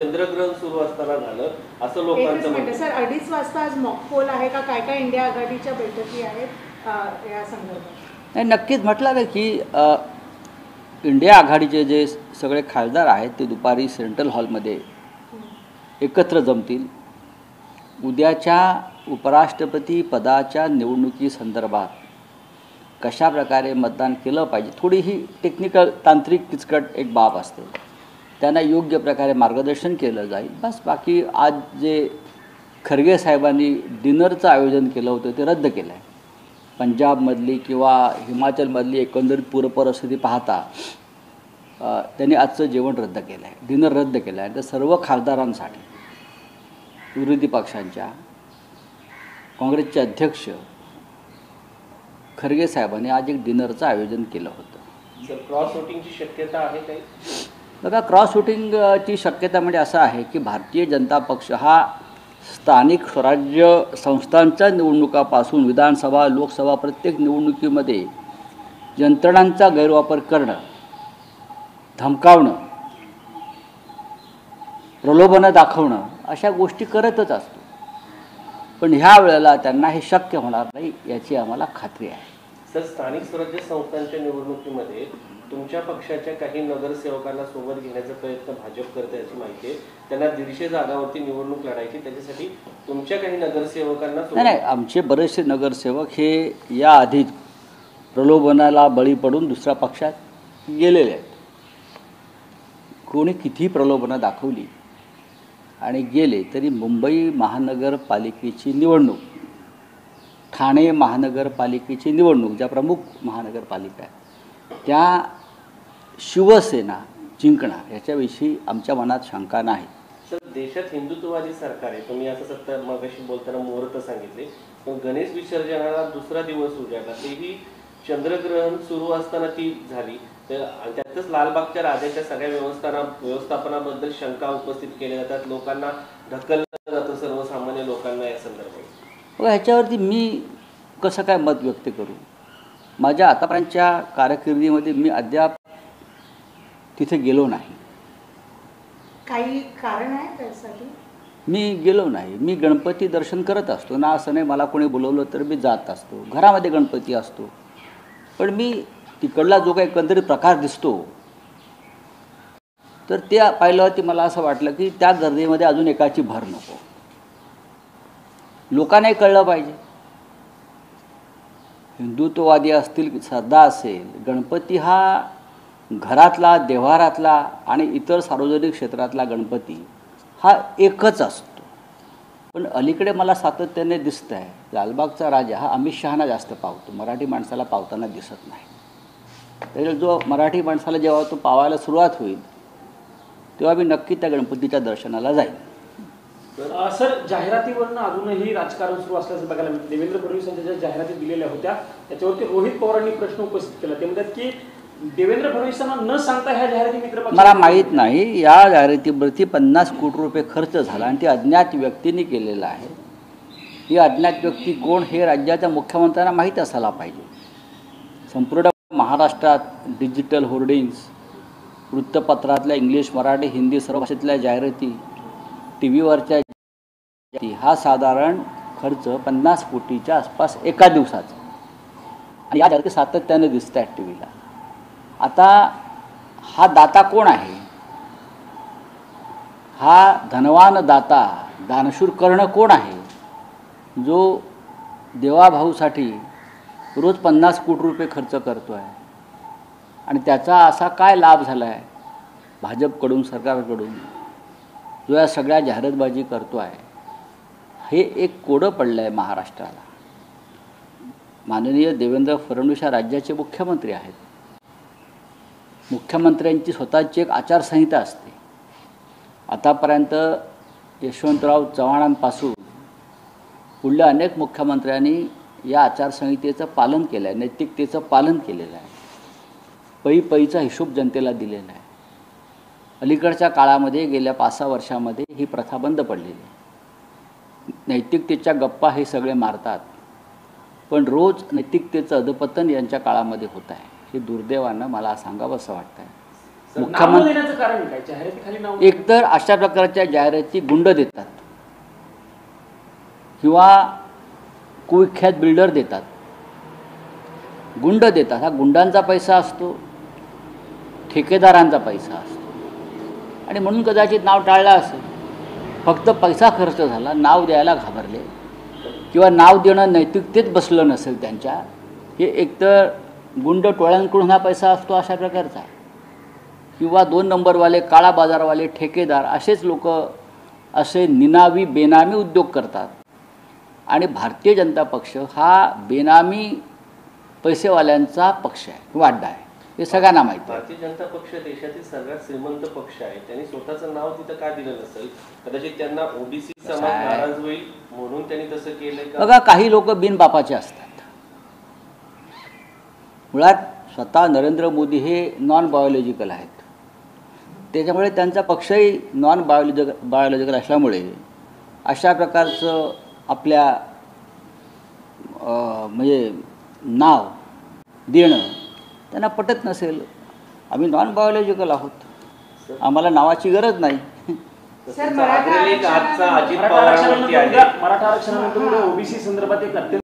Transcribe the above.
चंद्रग्रहण सुरू असताना झालं असं लोकांचं म्हणणं. सर 2:30 वाजता आज मॉकपोल आहे का, काय काय इंडिया आघाडीच्या बैठकी आहेत या संदर्भात? नाही, नक्कीच म्हटलं ना की इंडिया आघाडीचे जे सगळे खासदार आहेत ते दुपारी सेंट्रल हॉलमध्ये एकत्र जमतील. उद्याच्या उपराष्ट्रपती पदाच्या निवडणुकीसंदर्भात कशा प्रकारे मतदान केलं पाहिजे, थोडी ही टेक्निकल तांत्रिक किचकट एक बाब असते, त्यांना योग्य प्रकारे मार्गदर्शन केलं जाईल. बस बाकी आज जे खरगे साहेबांनी डिनरचं आयोजन केलं होतं ते रद्द केलं आहे. पंजाबमधली किंवा हिमाचलमधली एकंदरीत पूरपरिस्थिती पाहता त्यांनी आजचं जेवण रद्द केलं आहे, डिनर रद्द केलं आहे. तर सर्व खासदारांसाठी विरोधी पक्षांच्या काँग्रेसचे अध्यक्ष खरगे साहेबांनी आज एक डिनरचं आयोजन केलं होतं. क्रॉस वोटिंगची शक्यता आहे काही? बघा, क्रॉस वोटिंगची शक्यता म्हणजे असं आहे की भारतीय जनता पक्ष हा स्थानिक स्वराज्य संस्थांच्या निवडणुकापासून विधानसभा लोकसभा प्रत्येक निवडणुकीमध्ये यंत्रणांचा गैरवापर करणं, धमकावणं, प्रलोभनं दाखवणं अशा गोष्टी करतच असतो. पण ह्या वेळेला त्यांना हे शक्य होणार नाही याची आम्हाला खात्री आहे. सर, स्थानिक स्वराज्य संस्थांच्या निवडणुकीमध्ये तुमच्या पक्षाच्या काही नगरसेवकांना सोबत घेण्याचा प्रयत्न भाजप करते अशी माहिती आहे. त्यांना 150 जागांवरती निवडणूक लढायची, त्याच्यासाठी तुमच्या काही नगरसेवकांना नाही, आमचे बरेचसे नगरसेवक हे याआधी प्रलोभनाला बळी पडून दुसऱ्या पक्षात गेलेले आहेत. कोणी किती प्रलोभनं दाखवली आणि गेले तरी मुंबई महानगरपालिकेची निवडणूक, ठाणे महानगरपालिकेची निवडणूक, ज्या प्रमुख महानगरपालिका आहेत त्या शिवसेना जिंकणार याच्याविषयी आमच्या मनात शंका नाही. सर, देशात हिंदुत्ववादी सरकार आहे, तुम्ही असं सत्ता मगाशी बोलताना मुहूर्त सांगितले, पण गणेश विसर्जनाला दुसरा दिवस उजाडला, तेही चंद्रग्रहण सुरू असताना ती झाली. तर त्यातच लालबागच्या राजाच्या सगळ्या व्यवस्थापनाबद्दल शंका उपस्थित केल्या जातात, लोकांना ढकललं जातं, सर्वसामान्य लोकांना या संदर्भात. ह्याच्यावरती मी कसं काय मत व्यक्त करू? माझ्या आतापर्यंतच्या कारकिर्दीमध्ये मी अद्याप तिथे गेलो नाही. काही कारण आहे त्यासाठी? मी गेलो नाही. मी गणपती दर्शन करत असतो ना, असं नाही मला कोणी बोलवलं तर मी जात असतो. घरामध्ये गणपती असतो, पण मी तिकडला जो काही एकंदरीत प्रकार दिसतो तर ते पाहिल्यावरती मला असं वाटलं की त्या गर्दीमध्ये अजून एकाची भर नको. लोकांनाही कळलं पाहिजे, हिंदुत्ववादी असतील, श्रद्धा असेल, गणपती हा घरातला, देव्हारातला आणि इतर सार्वजनिक क्षेत्रातला गणपती हा एकच असतो. पण अलीकडे मला सातत्याने दिसतं आहे लालबागचा राजा हा अमित शहाना जास्त पावतो, मराठी माणसाला पावताना दिसत नाही. त्यामुळे जो मराठी माणसाला जेव्हा तो पावायला सुरुवात होईल तेव्हा मी नक्की त्या गणपतीच्या दर्शनाला जाईल. सर, जाहिरातीवरनं अजूनही राजकारण सुरू असल्याचं बघायला मिळतं. देवेंद्र फडणवीसांच्या ज्या जाहिराती दिलेल्या होत्या त्याच्यावरती रोहित पवारांनी प्रश्न उपस्थित केला. ते म्हणतात की देवेंद्र फडणवीसांना न सांगता ह्या जाहिराती मित्र मला माहीत नाही. या जाहिरातीवरती 50 कोटी रुपये खर्च झाला आणि ती अज्ञात व्यक्तींनी केलेलं आहे. ही अज्ञात व्यक्ती कोण हे राज्याच्या मुख्यमंत्र्यांना माहीत असायला पाहिजे. संपूर्ण महाराष्ट्रात डिजिटल होर्डिंग्स, वृत्तपत्रातल्या इंग्लिश, मराठी, हिंदी सर्व भाषेतल्या जाहिराती, टी व्हीवरच्या हा साधारण खर्च 50 कोटीच्या आसपास एका दिवसाचा, आणि या जाहिराती सातत्याने दिसत आहेत टी व्हीला. आता हा दाता कोण आहे? हा धनवान दाता, दानशूर कर्ण कोण आहे, जो देवाभाऊसाठी रोज 50 कोटी रुपये खर्च करतो आहे आणि त्याचा असा काय लाभ झाला आहे भाजपकडून, सरकारकडून, जो या सगळ्या जाहिरातबाजी करतो आहे? हे एक कोडं पडलं आहे महाराष्ट्राला. माननीय देवेंद्र फडणवीस या राज्याचे मुख्यमंत्री आहेत. मुख्यमंत्र्यांची स्वतःची एक आचारसंहिता असते. आतापर्यंत यशवंतराव चव्हाणांपासून पुढल्या अनेक मुख्यमंत्र्यांनी या आचारसंहितेचं पालन केलं आहे, नैतिकतेचं पालन केलेलं आहे, पईचा हिशोब जनतेला दिलेला आहे. अलीकडच्या काळामध्ये गेल्या 5-6 वर्षामध्ये ही प्रथा बंद पडलेली आहे. नैतिकतेच्या गप्पा हे सगळे मारतात, पण रोज नैतिकतेचं अधपतन यांच्या काळामध्ये होत आहे. हे दुर्दैवानं मला सांगावंसं वाटतं आहे. नाव न मुख्यमंत्री देण्याचं कारण काय? जाहिरातीखाली नाव एकतर अशा प्रकारच्या जाहिराती गुंड देतात किंवा कुख्यात बिल्डर देतात, गुंड देतात. हा गुंडांचा पैसा असतो, ठेकेदारांचा पैसा असतो आणि म्हणून कदाचित नाव टाळलं असेल. फक्त पैसा खर्च झाला, नाव द्यायला घाबरले किंवा नाव देणं नैतिकतेत बसलं नसेल त्यांच्या. हे एकतर गुंड टोळ्यांकडून हा पैसा असतो अशा प्रकारचा, किंवा 2 नंबरवाले काळा बाजारवाले ठेकेदार असेच लोक असे निनावी बेनामी उद्योग करतात. आणि भारतीय जनता पक्ष हा बेनामी पैसेवाल्यांचा पक्ष आहे किंवा अड्डा आहे, हे सगळ्यांना माहिती आहे. भारतीय जनता पक्ष देशातील सगळ्यात श्रीमंत पक्ष आहे. त्यांनी स्वतःचं नाव तिथं का दिलं नसेल? कदाचित त्यांना ओबीसी समाज नाराज होईल म्हणून त्यांनी तसं केलंय का? बघा, काही लोक बिनबापाचे असतात. मुळात स्वतः नरेंद्र मोदी हे नॉन बायोलॉजिकल आहेत, त्याच्यामुळे त्यांचा पक्षही नॉन बायोलॉजिकल असल्यामुळे अशा प्रकारचं आपल्या म्हणजे नाव देणं त्यांना पटत नसेल. आम्ही नॉन बायोलॉजिकल आहोत, आम्हाला नावाची गरज नाही. सर, मराठा आजचा अजित मराठा पवारांवरती आहे. आरक्षणानंतर ओबीसी संदर्भात एक अत्यंत